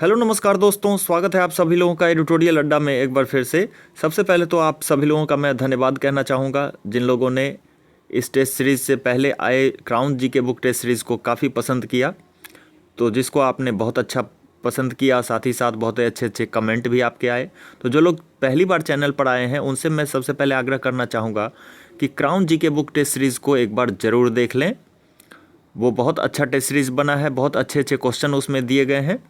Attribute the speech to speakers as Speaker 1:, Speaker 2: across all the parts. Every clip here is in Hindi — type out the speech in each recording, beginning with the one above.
Speaker 1: हेलो नमस्कार दोस्तों, स्वागत है आप सभी लोगों का एडिटोरियल अड्डा में एक बार फिर से। सबसे पहले तो आप सभी लोगों का मैं धन्यवाद कहना चाहूँगा जिन लोगों ने इस टेस्ट सीरीज़ से पहले आए क्राउन जी के बुक टेस्ट सीरीज़ को काफ़ी पसंद किया। तो जिसको आपने बहुत अच्छा पसंद किया, साथ ही साथ बहुत अच्छे अच्छे कमेंट भी आपके आए। तो जो लोग पहली बार चैनल पर आए हैं उनसे मैं सबसे पहले आग्रह करना चाहूँगा कि क्राउन जी के बुक टेस्ट सीरीज़ को एक बार ज़रूर देख लें। वो बहुत अच्छा टेस्ट सीरीज़ बना है, बहुत अच्छे अच्छे क्वेश्चन उसमें दिए गए हैं।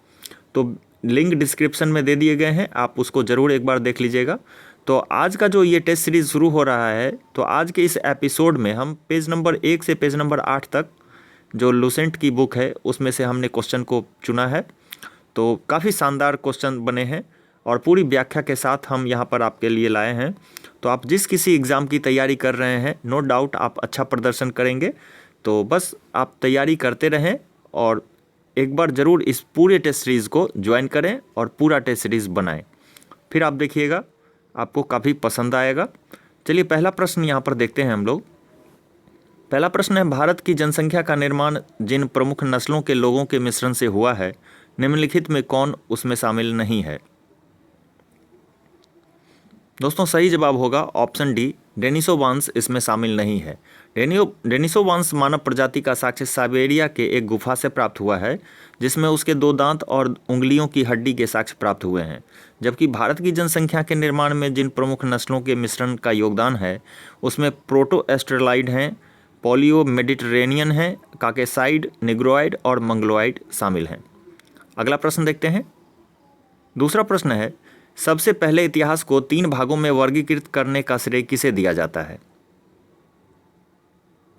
Speaker 1: तो लिंक डिस्क्रिप्शन में दे दिए गए हैं, आप उसको ज़रूर एक बार देख लीजिएगा। तो आज का जो ये टेस्ट सीरीज़ शुरू हो रहा है, तो आज के इस एपिसोड में हम पेज नंबर 1 से पेज नंबर 8 तक जो लुसेंट की बुक है उसमें से हमने क्वेश्चन को चुना है। तो काफ़ी शानदार क्वेश्चन बने हैं और पूरी व्याख्या के साथ हम यहाँ पर आपके लिए लाए हैं। तो आप जिस किसी एग्ज़ाम की तैयारी कर रहे हैं, नो डाउट आप अच्छा प्रदर्शन करेंगे। तो बस आप तैयारी करते रहें और एक बार ज़रूर इस पूरे टेस्ट सीरीज़ को ज्वाइन करें और पूरा टेस्ट सीरीज़ बनाएं। फिर आप देखिएगा आपको काफ़ी पसंद आएगा। चलिए पहला प्रश्न यहाँ पर देखते हैं हम लोग। पहला प्रश्न है, भारत की जनसंख्या का निर्माण जिन प्रमुख नस्लों के लोगों के मिश्रण से हुआ है, निम्नलिखित में कौन उसमें शामिल नहीं है? दोस्तों सही जवाब होगा ऑप्शन डी, डेनिसोवांस इसमें शामिल नहीं है। डेनिसोवांस मानव प्रजाति का साक्ष्य साइबेरिया के एक गुफा से प्राप्त हुआ है, जिसमें उसके 2 दांत और उंगलियों की हड्डी के साक्ष्य प्राप्त हुए हैं। जबकि भारत की जनसंख्या के निर्माण में जिन प्रमुख नस्लों के मिश्रण का योगदान है उसमें प्रोटो एस्ट्रेलाइड हैं, पोलियो मेडिटरेनियन हैं, काकेसाइड, निग्रोइड और मंगलोइड शामिल हैं। अगला प्रश्न देखते हैं। दूसरा प्रश्न है, सबसे पहले इतिहास को 3 भागों में वर्गीकृत करने का श्रेय किसे दिया जाता है?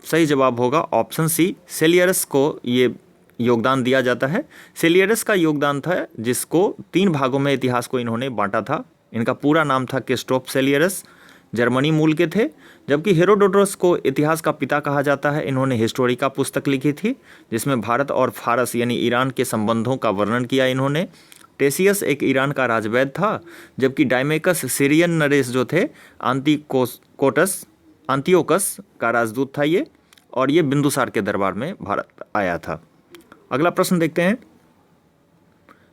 Speaker 1: सही जवाब होगा ऑप्शन सी, सेलियरस को ये योगदान दिया जाता है। सेलियरस का योगदान था जिसको 3 भागों में इतिहास को इन्होंने बांटा था। इनका पूरा नाम था क्रिस्टोफ सेलियरस, जर्मनी मूल के थे। जबकि हेरोडोटस को इतिहास का पिता कहा जाता है। इन्होंने हिस्टोरिका पुस्तक लिखी थी जिसमें भारत और फारस यानी ईरान के संबंधों का वर्णन किया इन्होंने। टेसियस एक ईरान का राजवैद्य था, जबकि डायमेकस सीरियन नरेश जो थे आंतियोकस का राजदूत था ये, और ये बिंदुसार के दरबार में भारत आया था। अगला प्रश्न देखते हैं।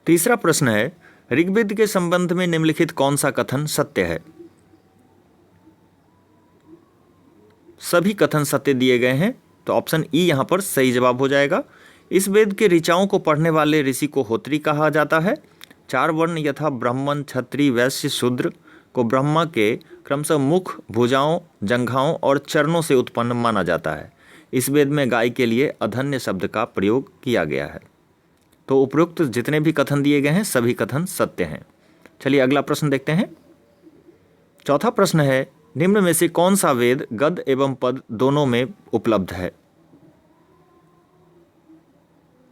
Speaker 1: तीसरा प्रश्न है, ऋग्वेद के संबंध में निम्नलिखित कौन सा कथन सत्य है? सभी कथन सत्य दिए गए हैं, तो ऑप्शन ई यहाँ पर सही जवाब हो जाएगा। इस वेद के ऋचाओं को पढ़ने वाले ऋषि को होत्री कहा जाता है। 4 वर्ण यथा ब्राह्मण, क्षत्रिय, वैश्य, शूद्र को ब्रह्मा के क्रमशः मुख, भुजाओं, जंघाओं और चरणों से उत्पन्न माना जाता है। इस वेद में गाय के लिए अधन्य शब्द का प्रयोग किया गया है। तो उपरोक्त जितने भी कथन दिए गए हैं सभी कथन सत्य हैं। चलिए अगला प्रश्न देखते हैं। चौथा प्रश्न है, निम्न में से कौन सा वेद गद्य एवं पद दोनों में उपलब्ध है?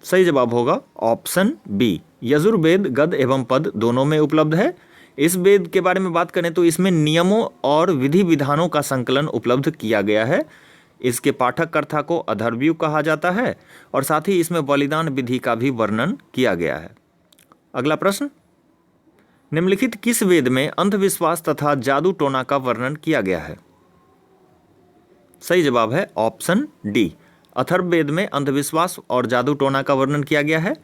Speaker 1: सही जवाब होगा ऑप्शन बी, यजुर्वेद गद्य एवं पद दोनों में उपलब्ध है। इस वेद के बारे में बात करें तो इसमें नियमों और विधि विधानों का संकलन उपलब्ध किया गया है। इसके पाठककर्ता को अथर्वयु कहा जाता है और साथ ही इसमें बलिदान विधि का भी वर्णन किया गया है। अगला प्रश्न, निम्नलिखित किस वेद में अंधविश्वास तथा जादू टोना का वर्णन किया गया है? सही जवाब है ऑप्शन डी, अथर्ववेद में अंधविश्वास और जादू टोना का वर्णन किया गया है।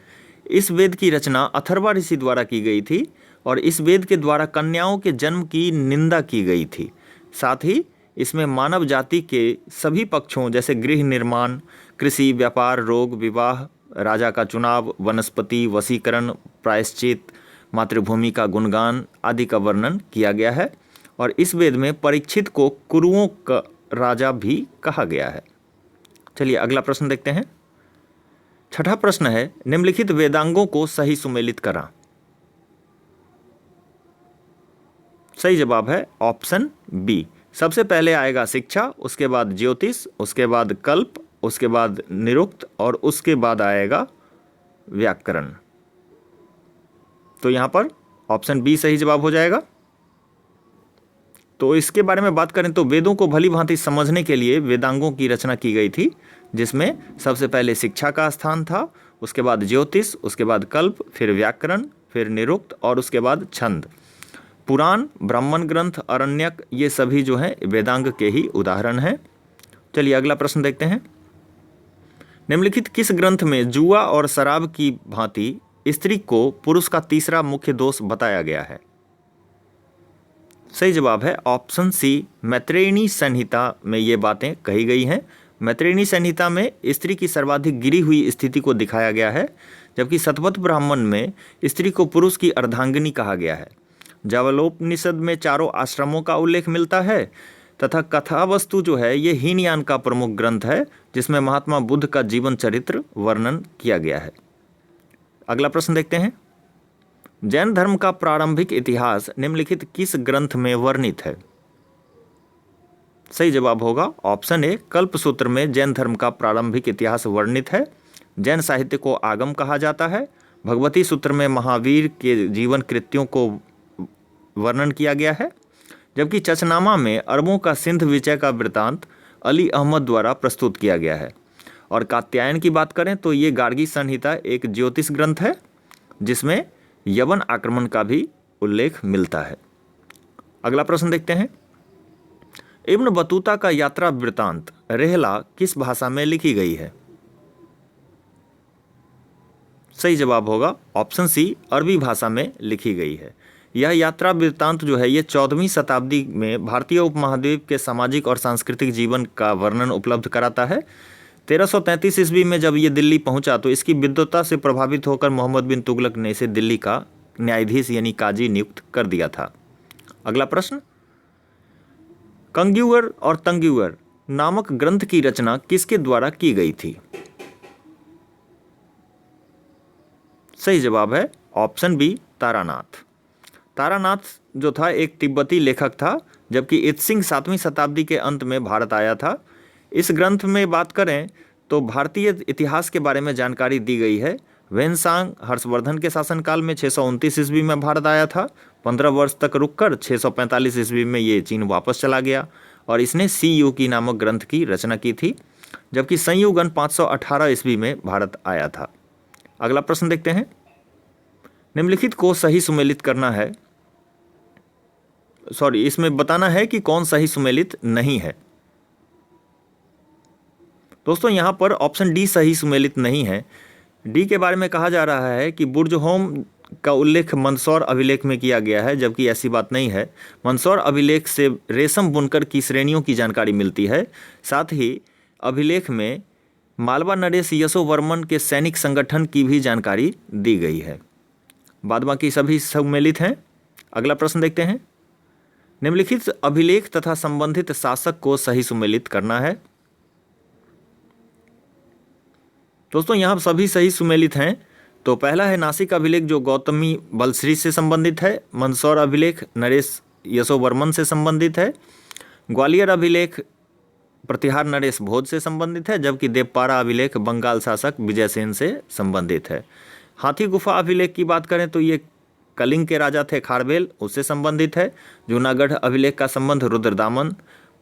Speaker 1: इस वेद की रचना अथर्वा ऋषि द्वारा की गई थी और इस वेद के द्वारा कन्याओं के जन्म की निंदा की गई थी। साथ ही इसमें मानव जाति के सभी पक्षों जैसे गृह निर्माण, कृषि, व्यापार, रोग, विवाह, राजा का चुनाव, वनस्पति, वशीकरण, प्रायश्चित, मातृभूमि का गुणगान आदि का वर्णन किया गया है। और इस वेद में परीक्षित को कुरुओं का राजा भी कहा गया है। चलिए अगला प्रश्न देखते हैं। छठा प्रश्न है, निम्नलिखित वेदांगों को सही सुमेलित करा। सही जवाब है ऑप्शन बी, सबसे पहले आएगा शिक्षा, उसके बाद ज्योतिष, उसके बाद कल्प, उसके बाद निरुक्त और उसके बाद आएगा व्याकरण। तो यहाँ पर ऑप्शन बी सही जवाब हो जाएगा। तो इसके बारे में बात करें तो वेदों को भली भांति समझने के लिए वेदांगों की रचना की गई थी, जिसमें सबसे पहले शिक्षा का स्थान था, उसके बाद ज्योतिष, उसके बाद कल्प, फिर व्याकरण, फिर निरुक्त और उसके बाद छंद। पुराण, ब्राह्मण ग्रंथ, अरण्यक ये सभी जो हैं वेदांग के ही उदाहरण हैं। चलिए अगला प्रश्न देखते हैं। निम्नलिखित किस ग्रंथ में जुआ और शराब की भांति स्त्री को पुरुष का तीसरा मुख्य दोष बताया गया है? सही जवाब है ऑप्शन सी, मैत्रेयणी संहिता में ये बातें कही गई हैं। मैत्रेयणी संहिता में स्त्री की सर्वाधिक गिरी हुई स्थिति को दिखाया गया है, जबकि शतपथ ब्राह्मण में स्त्री को पुरुष की अर्धांगिनी कहा गया है। जावलोपनिषद में चारों आश्रमों का उल्लेख मिलता है तथा कथावस्तु जो है ये हीनयान का प्रमुख ग्रंथ है, जिसमें महात्मा बुद्ध का जीवन चरित्र वर्णन किया गया है। अगला प्रश्न देखते हैं। जैन धर्म का प्रारंभिक इतिहास निम्नलिखित किस ग्रंथ में वर्णित है? सही जवाब होगा ऑप्शन ए, कल्पसूत्र में जैन धर्म का प्रारंभिक इतिहास वर्णित है। जैन साहित्य को आगम कहा जाता है। भगवती सूत्र में महावीर के जीवन कृत्यों को वर्णन किया गया है, जबकि चचनामा में अरबों का सिंध विजय का वृतांत अली अहमद द्वारा प्रस्तुत किया गया है। और कात्यायन की बात करें तो ये गार्गी संहिता एक ज्योतिष ग्रंथ है, जिसमें यवन आक्रमण का भी उल्लेख मिलता है। अगला प्रश्न देखते हैं। इब्न बतूता का यात्रा वृतांत रेहला किस भाषा में लिखी गई है? सही जवाब होगा ऑप्शन सी, अरबी भाषा में लिखी गई है। यह यात्रा वृत्तांत जो है ये 14वीं शताब्दी में भारतीय उपमहाद्वीप के सामाजिक और सांस्कृतिक जीवन का वर्णन उपलब्ध कराता है। 1333 ईस्वी में जब ये दिल्ली पहुंचा तो इसकी विद्वता से प्रभावित होकर मोहम्मद बिन तुगलक ने इसे दिल्ली का न्यायाधीश यानी काजी नियुक्त कर दिया था। अगला प्रश्न। कंग्यूअर और तंग्यूअर नामक ग्रंथ की रचना किसके द्वारा की गई थी? सही जवाब है ऑप्शन बी, तारानाथ। तारानाथ जो था एक तिब्बती लेखक था, जबकि इत्सिंग 7वीं शताब्दी के अंत में भारत आया था। इस ग्रंथ में बात करें तो भारतीय इतिहास के बारे में जानकारी दी गई है। वेनसांग हर्षवर्धन के शासनकाल में 629 ईस्वी में भारत आया था। 15 वर्ष तक रुककर 645 ईस्वी में ये चीन वापस चला गया और इसने सी यू की नामक ग्रंथ की रचना की थी, जबकि संयुगन 518 ईस्वी में भारत आया था। अगला प्रश्न देखते हैं। निम्नलिखित को सही सुमेलित करना है, इसमें बताना है कि कौन सही सुमेलित नहीं है। दोस्तों यहाँ पर ऑप्शन डी सही सुमेलित नहीं है। डी के बारे में कहा जा रहा है कि बुर्जहोम का उल्लेख मंदसौर अभिलेख में किया गया है, जबकि ऐसी बात नहीं है। मंदसौर अभिलेख से रेशम बुनकर की श्रेणियों की जानकारी मिलती है। साथ ही अभिलेख में मालवा नरेश यशोवर्मन के सैनिक संगठन की भी जानकारी दी गई है। बाद बाकी सभी सम्मिलित हैं। अगला प्रश्न देखते हैं। निम्नलिखित अभिलेख तथा संबंधित शासक को सही सुमेलित करना है। दोस्तों यहाँ सभी सही सुमेलित हैं। तो पहला है नासिक अभिलेख जो गौतमी बलश्री से संबंधित है। मंदसौर अभिलेख नरेश यशोवर्मन से संबंधित है। ग्वालियर अभिलेख प्रतिहार नरेश भोज से संबंधित है, जबकि देवपारा अभिलेख बंगाल शासक विजयसेन से संबंधित है। हाथी गुफा अभिलेख की बात करें तो ये कलिंग के राजा थे खारवेल, उससे संबंधित है। जूनागढ़ अभिलेख का संबंध रुद्रदामन।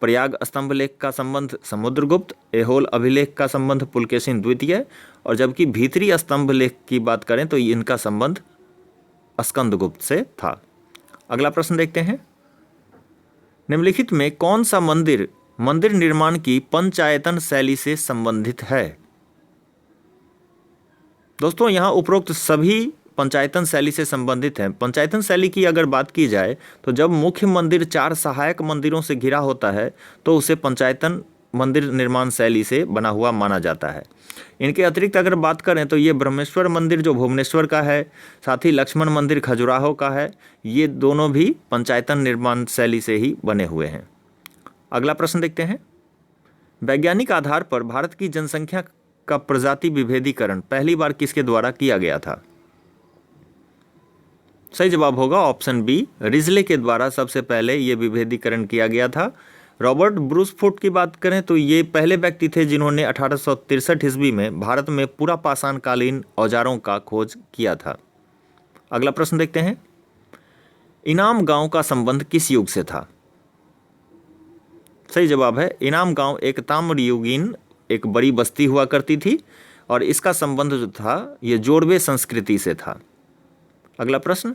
Speaker 1: प्रयाग स्तंभ लेख का संबंध समुद्रगुप्त। एहोल अभिलेख का संबंध पुलकेशिन द्वितीय। और जबकि भीतरी स्तंभ लेख की बात करें तो इनका संबंध स्कंदगुप्त से था। अगला प्रश्न देखते हैं। निम्नलिखित में कौन सा मंदिर निर्माण की पंचायतन शैली से संबंधित है? दोस्तों यहाँ उपरोक्त सभी पंचायतन शैली से संबंधित हैं। पंचायतन शैली की अगर बात की जाए तो जब मुख्य मंदिर 4 सहायक मंदिरों से घिरा होता है तो उसे पंचायतन मंदिर निर्माण शैली से बना हुआ माना जाता है। इनके अतिरिक्त अगर बात करें तो ये ब्रह्मेश्वर मंदिर जो भुवनेश्वर का है, साथ ही लक्ष्मण मंदिर खजुराहो का है, ये दोनों भी पंचायतन निर्माण शैली से ही बने हुए हैं। अगला प्रश्न देखते हैं। वैज्ञानिक आधार पर भारत की जनसंख्या का प्रजाति विभेदीकरण पहली बार किसके द्वारा किया गया था? सही जवाब होगा ऑप्शन बी, रिजले के द्वारा सबसे पहले ये विभेदीकरण किया गया था। रॉबर्ट ब्रूसफुट की बात करें तो ये पहले व्यक्ति थे जिन्होंने 1863 ईस्वी में भारत में पूरा पाषाणकालीन औजारों का खोज किया था। अगला प्रश्न देखते हैं। इनाम गांव का संबंध किस युग से था? सही जवाब है इनाम गांव एक ताम्रयुगीन एक बड़ी बस्ती हुआ करती थी और इसका संबंध जो था ये जोड़वे संस्कृति से था। अगला प्रश्न।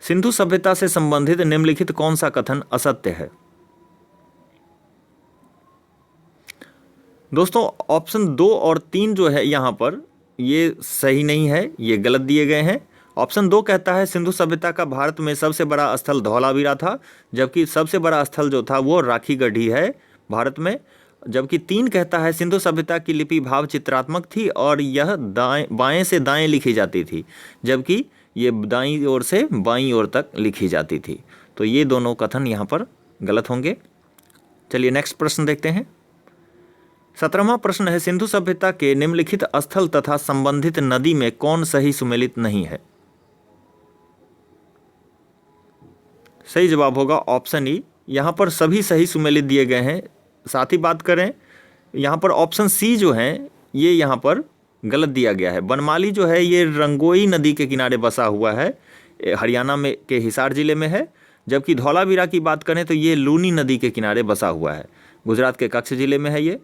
Speaker 1: सिंधु सभ्यता से संबंधित निम्नलिखित कौन सा कथन असत्य है? दोस्तों ऑप्शन 2 और 3 जो है यहाँ पर ये सही नहीं है, ये गलत दिए गए हैं। ऑप्शन 2 कहता है सिंधु सभ्यता का भारत में सबसे बड़ा स्थल धौलावीरा था, जबकि सबसे बड़ा स्थल जो था वो राखीगढ़ी है भारत में। जबकि 3 कहता है सिंधु सभ्यता की लिपि भाव चित्रात्मक थी और यह बाएं से दाएं लिखी जाती थी, जबकि ये दाईं ओर से बाईं ओर तक लिखी जाती थी। तो ये दोनों कथन यहाँ पर गलत होंगे। चलिए नेक्स्ट प्रश्न देखते हैं। 17वां प्रश्न है सिंधु सभ्यता के निम्नलिखित स्थल तथा संबंधित नदी में कौन सही सुमेलित नहीं है? सही जवाब होगा ऑप्शन ई। यहाँ पर सभी सही सुमेलित दिए गए हैं। साथ ही बात करें यहाँ पर ऑप्शन सी जो है ये यहाँ पर गलत दिया गया है। बनमाली जो है ये रंगोई नदी के किनारे बसा हुआ है, हरियाणा में के हिसार जिले में है। जबकि धौलावीरा की बात करें तो ये लूनी नदी के किनारे बसा हुआ है, गुजरात के कच्छ जिले में है ये।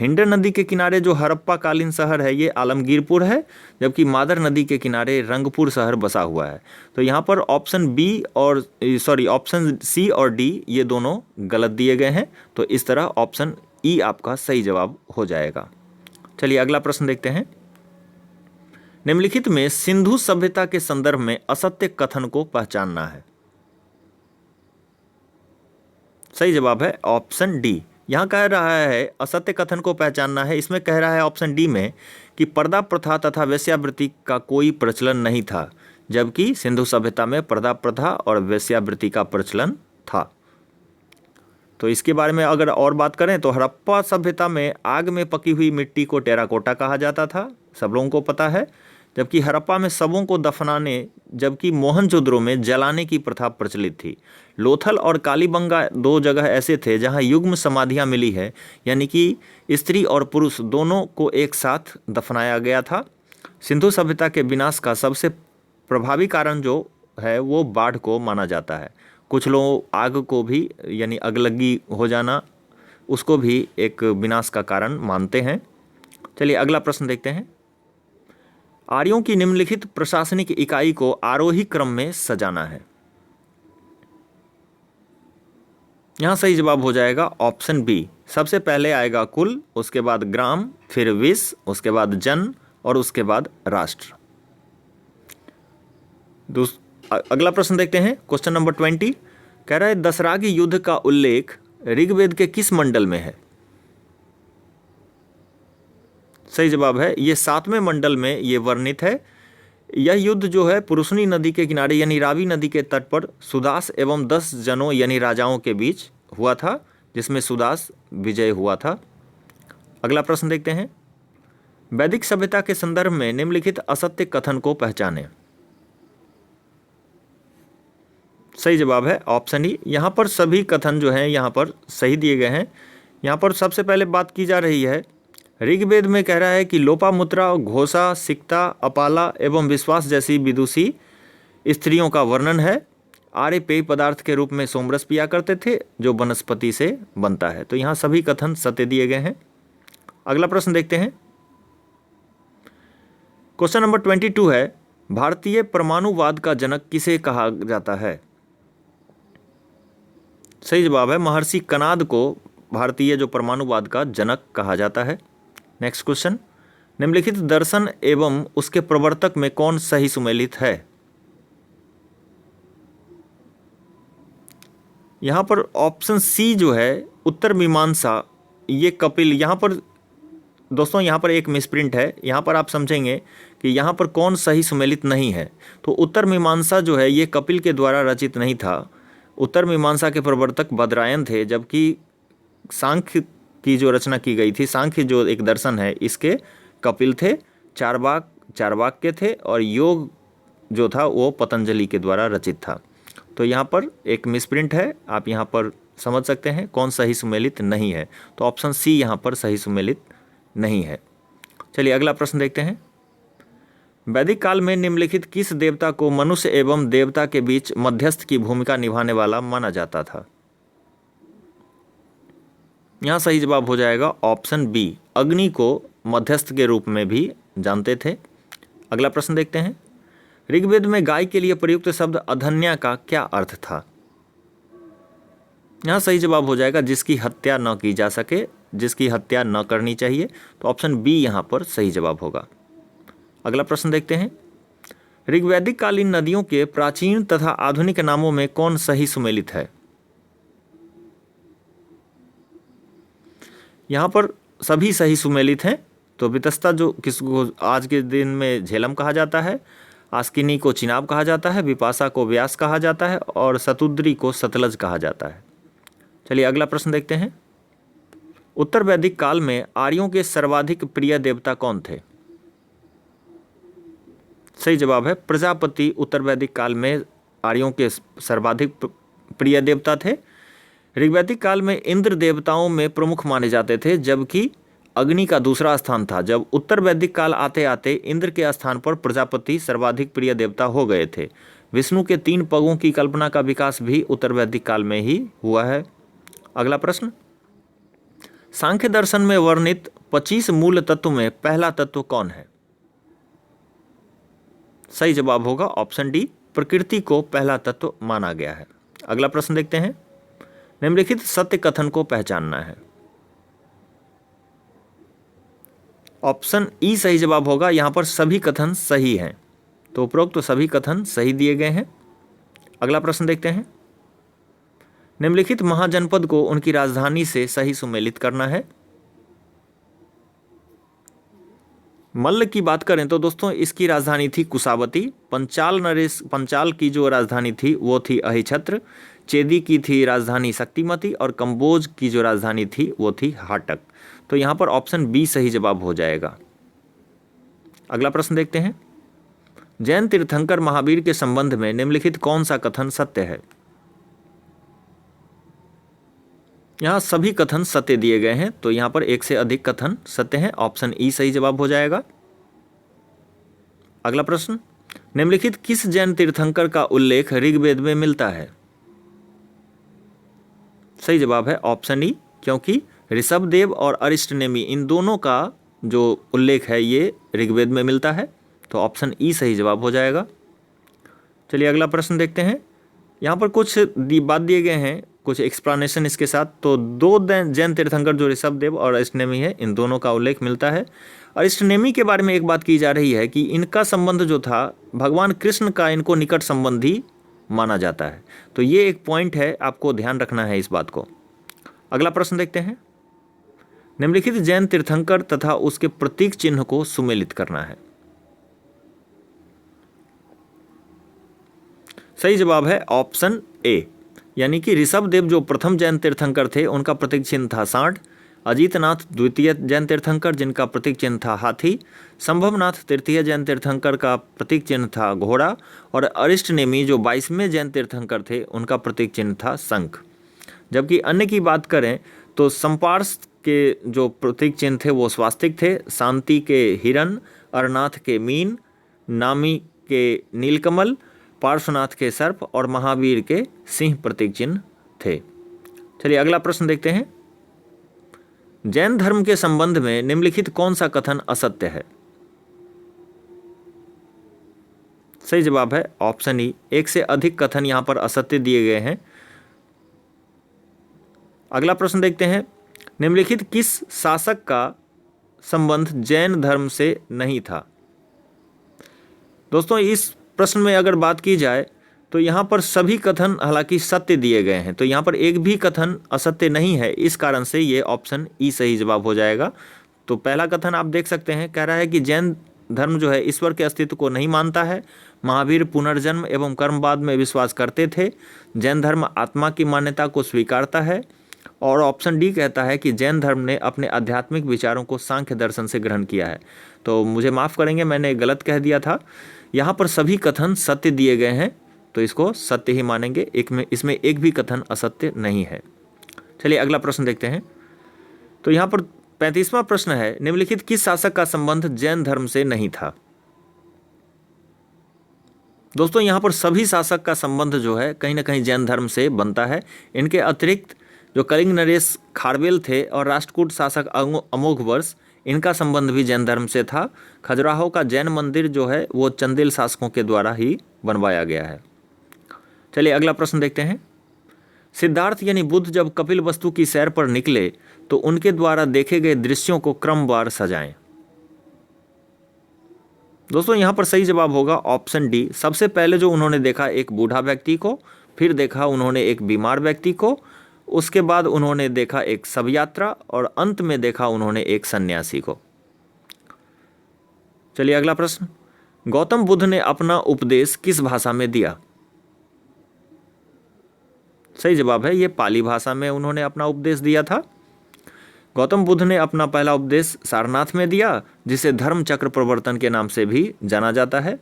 Speaker 1: हिंडन नदी के किनारे जो हड़प्पा कालीन शहर है ये आलमगीरपुर है, जबकि मादर नदी के किनारे रंगपुर शहर बसा हुआ है। तो यहाँ पर ऑप्शन सी और डी ये दोनों गलत दिए गए हैं। तो इस तरह ऑप्शन ई आपका सही जवाब हो जाएगा। चलिए अगला प्रश्न देखते हैं। निम्नलिखित में सिंधु सभ्यता के संदर्भ में असत्य कथन को पहचानना है। सही जवाब है ऑप्शन डी। यहाँ कह रहा है असत्य कथन को पहचानना है, इसमें कह रहा है ऑप्शन डी में कि पर्दा प्रथा तथा वेश्यावृत्ति का कोई प्रचलन नहीं था, जबकि सिंधु सभ्यता में पर्दा प्रथा और वेश्यावृत्ति का प्रचलन था। तो इसके बारे में अगर और बात करें तो हड़प्पा सभ्यता में आग में पकी हुई मिट्टी को टेराकोटा कहा जाता था, सब लोगों को पता है। जबकि हड़प्पा में शवों को दफनाने, जबकि मोहनजोदड़ो में जलाने की प्रथा प्रचलित थी। लोथल और कालीबंगा 2 जगह ऐसे थे जहां युग्म समाधियां मिली है, यानी कि स्त्री और पुरुष दोनों को एक साथ दफनाया गया था। सिंधु सभ्यता के विनाश का सबसे प्रभावी कारण जो है वो बाढ़ को माना जाता है। कुछ लोग आग को भी, यानी अगलगी हो जाना, उसको भी एक विनाश का कारण मानते हैं। चलिए अगला प्रश्न देखते हैं। आर्यों की निम्नलिखित प्रशासनिक इकाई को आरोही क्रम में सजाना है। यहां सही जवाब हो जाएगा ऑप्शन बी। सबसे पहले आएगा कुल, उसके बाद ग्राम, फिर विश्व, उसके बाद जन और उसके बाद राष्ट्र। अगला प्रश्न देखते हैं। क्वेश्चन नंबर 20 कह रहा है दशरागी युद्ध का उल्लेख ऋग्वेद के किस मंडल में है? सही जवाब है ये 7वें मंडल में ये वर्णित है। यह युद्ध जो है पुरुषनी नदी के किनारे यानी रावी नदी के तट पर सुदास एवं 10 जनों यानी राजाओं के बीच हुआ था, जिसमें सुदास विजय हुआ था। अगला प्रश्न देखते हैं। वैदिक सभ्यता के संदर्भ में निम्नलिखित असत्य कथन को पहचानें। सही जवाब है ऑप्शन ई। यहाँ पर सभी कथन जो हैं यहाँ पर सही दिए गए हैं। यहाँ पर सबसे पहले बात की जा रही है, ऋग्वेद में कह रहा है कि लोपामुद्रा, घोषा, सिक्ता, अपाला एवं विश्वास जैसी विदुषी स्त्रियों का वर्णन है। आर्य पेय पदार्थ के रूप में सोमरस पिया करते थे जो वनस्पति से बनता है। तो यहाँ सभी कथन सत्य दिए गए हैं। अगला प्रश्न देखते हैं। क्वेश्चन नंबर 22 है भारतीय परमाणुवाद का जनक किसे कहा जाता है? सही जवाब है महर्षि कणाद को भारतीय जो परमाणुवाद का जनक कहा जाता है। नेक्स्ट क्वेश्चन, निम्नलिखित दर्शन एवं उसके प्रवर्तक में कौन सही सुमेलित है? यहां पर ऑप्शन सी जो है उत्तर मीमांसा, ये कपिल, यहां पर दोस्तों यहाँ पर एक मिसप्रिंट है। यहाँ पर आप समझेंगे कि यहाँ पर कौन सही सुमेलित नहीं है। तो उत्तर मीमांसा जो है ये कपिल के द्वारा रचित नहीं था। उत्तर मीमांसा के प्रवर्तक बदरायन थे, जबकि सांख्य की जो रचना की गई थी, सांख्य जो एक दर्शन है, इसके कपिल थे। चारवाक के थे और योग जो था वो पतंजलि के द्वारा रचित था। तो यहाँ पर एक मिसप्रिंट है, आप यहाँ पर समझ सकते हैं कौन सही सुमेलित नहीं है। तो ऑप्शन सी यहाँ पर सही सुमेलित नहीं है। चलिए अगला प्रश्न देखते हैं। वैदिक काल में निम्नलिखित किस देवता को मनुष्य एवं देवता के बीच मध्यस्थ की भूमिका निभाने वाला माना जाता था? यहाँ सही जवाब हो जाएगा ऑप्शन बी। अग्नि को मध्यस्थ के रूप में भी जानते थे। अगला प्रश्न देखते हैं। ऋग्वेद में गाय के लिए प्रयुक्त शब्द अधन्या का क्या अर्थ था? यहाँ सही जवाब हो जाएगा जिसकी हत्या न की जा सके, जिसकी हत्या न करनी चाहिए। तो ऑप्शन बी यहाँ पर सही जवाब होगा। अगला प्रश्न देखते हैं, ऋग्वैदिक कालीन नदियों के प्राचीन तथा आधुनिक नामों में कौन सही सुमेलित है? यहाँ पर सभी सही सुमेलित हैं। तो वितस्ता जो किसको आज के दिन में झेलम कहा जाता है, आस्किनी को चिनाब कहा जाता है, विपाशा को व्यास कहा जाता है और शतुद्री को सतलज कहा जाता है। चलिए अगला प्रश्न देखते हैं, उत्तर वैदिक काल में आर्यों के सर्वाधिक प्रिय देवता कौन थे? सही जवाब है प्रजापति उत्तर वैदिक काल में आर्यों के सर्वाधिक प्रिय देवता थे। ऋग्वैदिक काल में इंद्र देवताओं में प्रमुख माने जाते थे, जबकि अग्नि का दूसरा स्थान था। जब उत्तर वैदिक काल आते आते इंद्र के स्थान पर प्रजापति सर्वाधिक प्रिय देवता हो गए थे। विष्णु के 3 पगों की कल्पना का विकास भी उत्तर वैदिक काल में ही हुआ है। अगला प्रश्न, सांख्य दर्शन में वर्णित 25 मूल तत्व में पहला तत्व कौन है? सही जवाब होगा ऑप्शन डी, प्रकृति को पहला तत्व माना गया है। अगला प्रश्न देखते हैं, निम्नलिखित सत्य कथन को पहचानना है। ऑप्शन ई सही जवाब होगा। यहां पर सभी कथन सही हैं, तो उपरोक्त सभी कथन सही दिए गए हैं। अगला प्रश्न देखते हैं, निम्नलिखित महाजनपद को उनकी राजधानी से सही सुमेलित करना है। मल्ल की बात करें तो दोस्तों इसकी राजधानी थी कुशावती। पंचाल की जो राजधानी थी वो थी अहिछत्र। चेदी की थी राजधानी शक्तिमती और कंबोज की जो राजधानी थी वो थी हाटक। तो यहाँ पर ऑप्शन बी सही जवाब हो जाएगा। अगला प्रश्न देखते हैं, जैन तीर्थंकर महावीर के संबंध में निम्नलिखित कौन सा कथन सत्य है? यहाँ सभी कथन सत्य दिए गए हैं, तो यहाँ पर एक से अधिक कथन सत्य हैं। ऑप्शन ई सही जवाब हो जाएगा। अगला प्रश्न, निम्नलिखित किस जैन तीर्थंकर का उल्लेख ऋग्वेद में मिलता है? सही जवाब है ऑप्शन ई, क्योंकि ऋषभदेव और अरिष्टनेमी इन दोनों का जो उल्लेख है ये ऋग्वेद में मिलता है। तो ऑप्शन ई सही जवाब हो जाएगा। चलिए अगला प्रश्न देखते हैं। यहाँ पर कुछ बात दिए गए हैं, कुछ एक्सप्लेनेशन इसके साथ। तो 2 जैन तीर्थंकर जो ऋषभदेव और अरिष्टनेमी है, इन दोनों का उल्लेख मिलता है। अरिष्टनेमी के बारे में एक बात की जा रही है कि इनका संबंध जो था भगवान कृष्ण का इनको निकट संबंधी माना जाता है। तो ये एक पॉइंट है, आपको ध्यान रखना है इस बात को। अगला प्रश्न देखते हैं, निम्नलिखित जैन तीर्थंकर तथा उसके प्रतीक चिन्ह को सुमेलित करना है। सही जवाब है ऑप्शन ए, यानी कि ऋषभदेव जो प्रथम जैन तीर्थंकर थे उनका प्रतीक चिन्ह था सांड। अजीतनाथ द्वितीय जैन तीर्थंकर जिनका प्रतीक चिन्ह था हाथी। संभवनाथ तृतीय जैन तीर्थंकर का प्रतीक चिन्ह था घोड़ा। और अरिष्टनेमी जो 22वें जैन तीर्थंकर थे उनका प्रतीक चिन्ह था शंख। जबकि अन्य की बात करें तो संपार्श के जो प्रतीक चिन्ह थे वो स्वास्तिक थे। शांति के हिरण, अरनाथ के मीन, नामी के नीलकमल, पार्श्वनाथ के सर्प और महावीर के सिंह प्रतीक चिन्ह थे। चलिए अगला प्रश्न देखते हैं, जैन धर्म के संबंध में निम्नलिखित कौन सा कथन असत्य है? सही जवाब है ऑप्शन ई, एक से अधिक कथन यहां पर असत्य दिए गए हैं। अगला प्रश्न देखते हैं, निम्नलिखित किस शासक का संबंध जैन धर्म से नहीं था? दोस्तों इस प्रश्न में अगर बात की जाए तो यहाँ पर सभी कथन हालांकि सत्य दिए गए हैं, तो यहाँ पर एक भी कथन असत्य नहीं है। इस कारण से ये ऑप्शन ई सही जवाब हो जाएगा। तो पहला कथन आप देख सकते हैं, कह रहा है कि जैन धर्म जो है ईश्वर के अस्तित्व को नहीं मानता है। महावीर पुनर्जन्म एवं कर्मवाद में विश्वास करते थे। जैन धर्म आत्मा की मान्यता को स्वीकारता है। और ऑप्शन डी कहता है कि जैन धर्म ने अपने आध्यात्मिक विचारों को सांख्य दर्शन से ग्रहण किया है। तो मुझे माफ़ करेंगे, मैंने गलत कह दिया था। यहाँ पर सभी कथन सत्य दिए गए हैं, तो इसको सत्य ही मानेंगे। इसमें एक भी कथन असत्य नहीं है। चलिए अगला प्रश्न देखते हैं। तो यहाँ पर 35वां प्रश्न है, निम्नलिखित किस शासक का संबंध जैन धर्म से नहीं था? दोस्तों यहाँ पर सभी शासक का संबंध जो है कहीं ना कहीं जैन धर्म से बनता है। इनके अतिरिक्त जो कलिंग नरेश खारवेल थे और राष्ट्रकूट शासक अमोघवर्ष, इनका संबंध भी जैन धर्म से था। खजुराहो का जैन मंदिर जो है वो चंदेल शासकों के द्वारा ही बनवाया गया है। चलिए अगला प्रश्न देखते हैं। सिद्धार्थ यानी बुद्ध जब कपिल वस्तु की सैर पर निकले तो उनके द्वारा देखे गए दृश्यों को क्रमवार सजाएं। दोस्तों यहाँ पर सही जवाब होगा ऑप्शन डी। सबसे पहले जो उन्होंने देखा एक बूढ़ा व्यक्ति को, फिर देखा उन्होंने एक बीमार व्यक्ति को, उसके बाद उन्होंने देखा एक शव यात्रा और अंत में देखा उन्होंने एक सन्यासी को। चलिए अगला प्रश्न, गौतम बुद्ध ने अपना उपदेश किस भाषा में दिया? सही जवाब है ये पाली भाषा में उन्होंने अपना उपदेश दिया था। गौतम बुद्ध ने अपना पहला उपदेश सारनाथ में दिया, जिसे धर्म चक्र प्रवर्तन के नाम से भी जाना जाता है।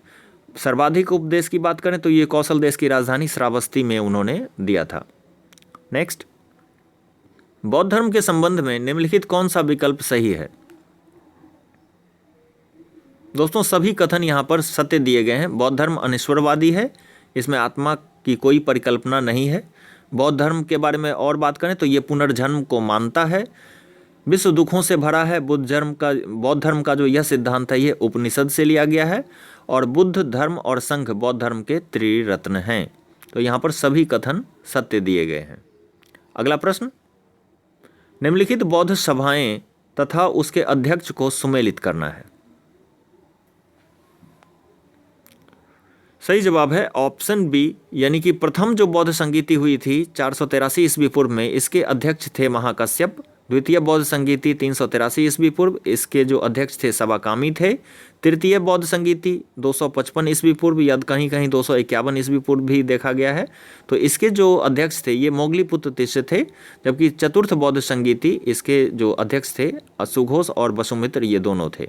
Speaker 1: सर्वाधिक उपदेश की बात करें तो ये कौशल देश की राजधानी श्रावस्ती में उन्होंने दिया था। नेक्स्ट, बौद्ध धर्म के संबंध में निम्नलिखित कौन सा विकल्प सही है? दोस्तों सभी कथन यहाँ पर सत्य दिए गए हैं। बौद्ध धर्म अनिश्वरवादी है, इसमें आत्मा की कोई परिकल्पना नहीं है। बौद्ध धर्म के बारे में और बात करें तो ये पुनर्जन्म को मानता है, विश्व दुखों से भरा है। बौद्ध धर्म का जो यह सिद्धांत है ये उपनिषद से लिया गया है, और बुद्ध धर्म और संघ बौद्ध धर्म के त्रिरत्न हैं। तो यहाँ पर सभी कथन सत्य दिए गए हैं। अगला प्रश्न, निम्नलिखित बौद्ध सभाएं तथा उसके अध्यक्ष को सुमेलित करना है। सही जवाब है ऑप्शन बी, यानी कि प्रथम जो बौद्ध संगीति हुई थी 483 ईस्वी पूर्व में, इसके अध्यक्ष थे महाकश्यप। द्वितीय बौद्ध संगीति 383 ईस्वी पूर्व, इसके जो अध्यक्ष थे सवाकामी थे। तृतीय बौद्ध संगीति 255 ईस्वी पूर्व या कहीं कहीं 251 ईस्वी पूर्व भी देखा गया है, तो इसके जो अध्यक्ष थे ये मोगलीपुत्र तिष्य थे। जबकि चतुर्थ बौद्ध संगीति, इसके जो अध्यक्ष थे सुघोष और वसुमित्र, ये दोनों थे।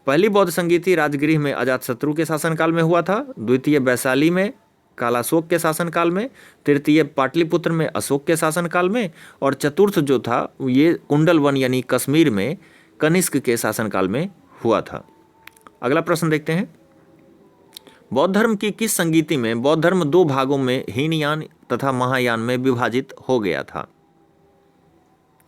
Speaker 1: पहली बौद्ध संगीति राजगृह में अजातशत्रु के शासनकाल में हुआ था, द्वितीय वैशाली में कालाशोक के शासनकाल में, तृतीय पाटलिपुत्र में अशोक के शासनकाल में, और चतुर्थ जो था ये कुंडलवन यानी कश्मीर में कनिष्क के शासनकाल में हुआ था। अगला प्रश्न देखते हैं, बौद्ध धर्म की किस संगीति में बौद्ध धर्म दो भागों में हीनयान तथा महायान में विभाजित हो गया था?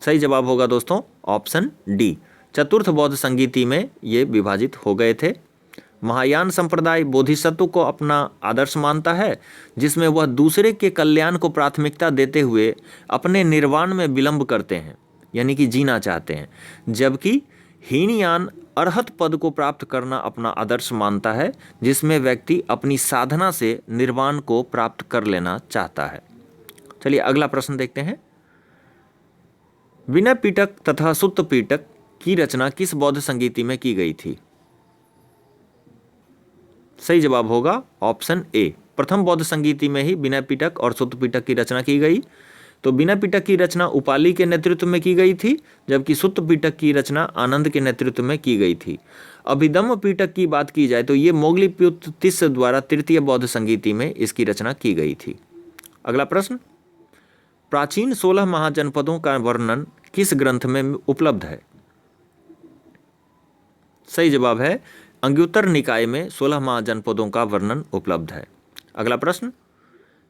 Speaker 1: सही जवाब होगा दोस्तों ऑप्शन डी, चतुर्थ बौद्ध संगीति में ये विभाजित हो गए थे। महायान संप्रदाय बोधिसत्व को अपना आदर्श मानता है, जिसमें वह दूसरे के कल्याण को प्राथमिकता देते हुए अपने निर्वाण में विलंब करते हैं, यानी कि जीना चाहते हैं। जबकि हीनयान अरहत पद को प्राप्त करना अपना आदर्श मानता है, जिसमें व्यक्ति अपनी साधना से निर्वाण को प्राप्त कर लेना चाहता है। चलिए अगला प्रश्न देखते हैं, विनय पिटक तथा सुत्त पिटक की रचना किस बौद्ध संगीति में की गई थी? सही जवाब होगा ऑप्शन ए, प्रथम बौद्ध संगीति में ही विनय पिटक और सुत्त पिटक की रचना की गई। तो विनय पिटक की रचना उपाली के नेतृत्व में की गई थी, जबकि सुत्त पिटक की रचना आनंद के नेतृत्व में की गई थी। अभिधम्म पिटक की बात की जाए तो ये मोगलीपुत्र तिष्य द्वारा तृतीय बौद्ध संगीति में इसकी रचना की गई थी। अगला प्रश्न, प्राचीन 16 महाजनपदों का वर्णन किस ग्रंथ में उपलब्ध है? सही जवाब है अंग्युत्तर निकाय में 16 महाजनपदों का वर्णन उपलब्ध है। अगला प्रश्न,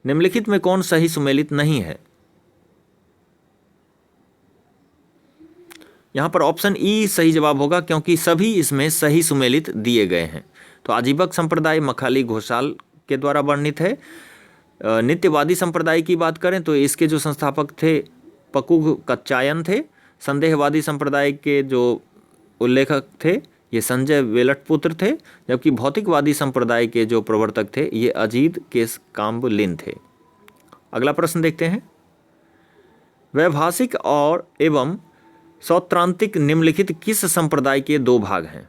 Speaker 1: निम्नलिखित में कौन सही सुमेलित नहीं है? यहां पर ऑप्शन ई सही जवाब होगा, क्योंकि सभी इसमें सही सुमेलित दिए गए हैं। तो आजीवक संप्रदाय मखाली घोषाल के द्वारा वर्णित है। नित्यवादी संप्रदाय की बात करें तो इसके जो संस्थापक थे पकुग कच्चायन थे। संदेहवादी संप्रदाय के जो उल्लेखक थे ये संजय वेलटपुत्र थे, जबकि भौतिकवादी संप्रदाय के जो प्रवर्तक थे ये अजीत केस काम्बलिन थे। अगला प्रश्न देखते हैं, वैभाषिक और एवं सौत्रांतिक निम्नलिखित किस संप्रदाय के दो भाग हैं?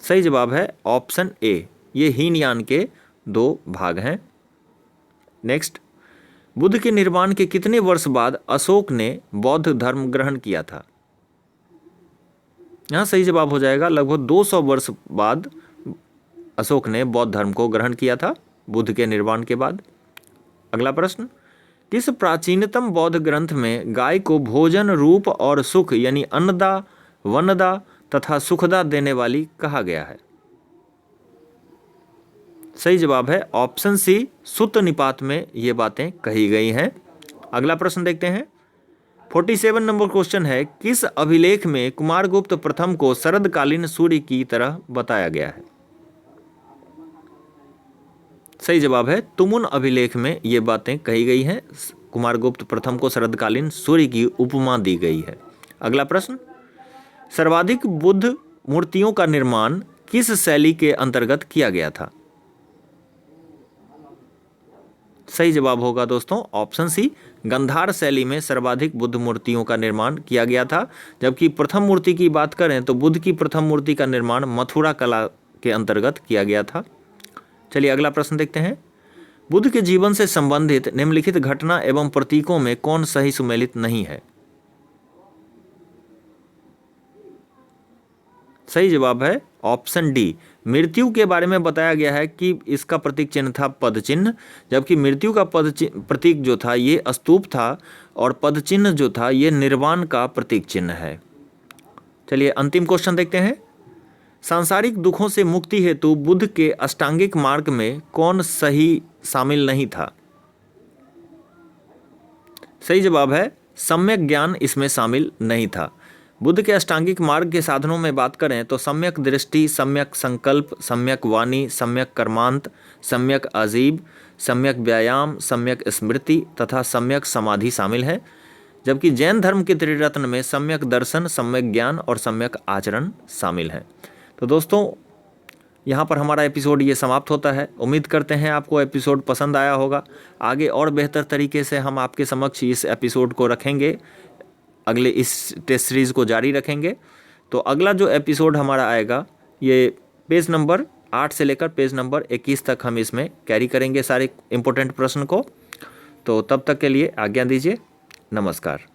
Speaker 1: सही जवाब है ऑप्शन ए, ये हीनयान के दो भाग हैं। नेक्स्ट, बुद्ध के निर्वाण के कितने वर्ष बाद अशोक ने बौद्ध धर्म ग्रहण किया था? यहाँ सही जवाब हो जाएगा लगभग 200 वर्ष बाद अशोक ने बौद्ध धर्म को ग्रहण किया था, बुद्ध के निर्वाण के बाद। अगला प्रश्न, किस प्राचीनतम बौद्ध ग्रंथ में गाय को भोजन रूप और सुख यानी अन्नदा, वनदा तथा सुखदा देने वाली कहा गया है? सही जवाब है ऑप्शन सी, सुत्त निपात में ये बातें कही गई हैं। अगला प्रश्न देखते हैं, 47 नंबर क्वेश्चन है, किस अभिलेख में कुमारगुप्त प्रथम को शरदकालीन सूर्य की तरह बताया गया है? सही जवाब है तुमुन अभिलेख में ये बातें कही गई हैं, कुमारगुप्त प्रथम को शरदकालीन सूर्य की उपमा दी गई है। अगला प्रश्न, सर्वाधिक बुद्ध मूर्तियों का निर्माण किस शैली के अंतर्गत किया गया था? सही जवाब होगा दोस्तों ऑप्शन सी, गंधार शैली में सर्वाधिक बुद्ध मूर्तियों का निर्माण किया गया था। जबकि प्रथम मूर्ति की बात करें तो बुद्ध की प्रथम मूर्ति का निर्माण मथुरा कला के अंतर्गत किया गया था। चलिए अगला प्रश्न देखते हैं। बुद्ध के जीवन से संबंधित निम्नलिखित घटना एवं प्रतीकों में कौन सही सुमेलित नहीं है? सही जवाब है ऑप्शन डी, मृत्यु के बारे में बताया गया है कि इसका प्रतीक चिन्ह था पद चिन्ह, जबकि मृत्यु का प्रतीक जो था ये स्तूप था और पद चिन्ह जो था ये निर्वाण का प्रतीक चिन्ह है। चलिए अंतिम क्वेश्चन देखते हैं। सांसारिक दुखों से मुक्ति हेतु बुद्ध के अष्टांगिक मार्ग में कौन सही शामिल नहीं था? सही जवाब है सम्यक ज्ञान इसमें शामिल नहीं था। बुद्ध के अष्टांगिक मार्ग के साधनों में बात करें तो सम्यक दृष्टि, सम्यक संकल्प, सम्यक वाणी, सम्यक कर्मांत, सम्यक आजीव, सम्यक व्यायाम, सम्यक स्मृति तथा सम्यक समाधि शामिल है। जबकि जैन धर्म के त्रिरत्न में सम्यक दर्शन, सम्यक ज्ञान और सम्यक आचरण शामिल है। तो दोस्तों यहाँ पर हमारा एपिसोड ये समाप्त होता है। उम्मीद करते हैं आपको एपिसोड पसंद आया होगा। आगे और बेहतर तरीके से हम आपके समक्ष इस एपिसोड को रखेंगे, अगले इस टेस्ट सीरीज़ को जारी रखेंगे। तो अगला जो एपिसोड हमारा आएगा ये पेज नंबर 8 से लेकर पेज नंबर 21 तक हम इसमें कैरी करेंगे सारे इम्पोर्टेंट प्रश्न को। तो तब तक के लिए आज्ञा दीजिए। नमस्कार।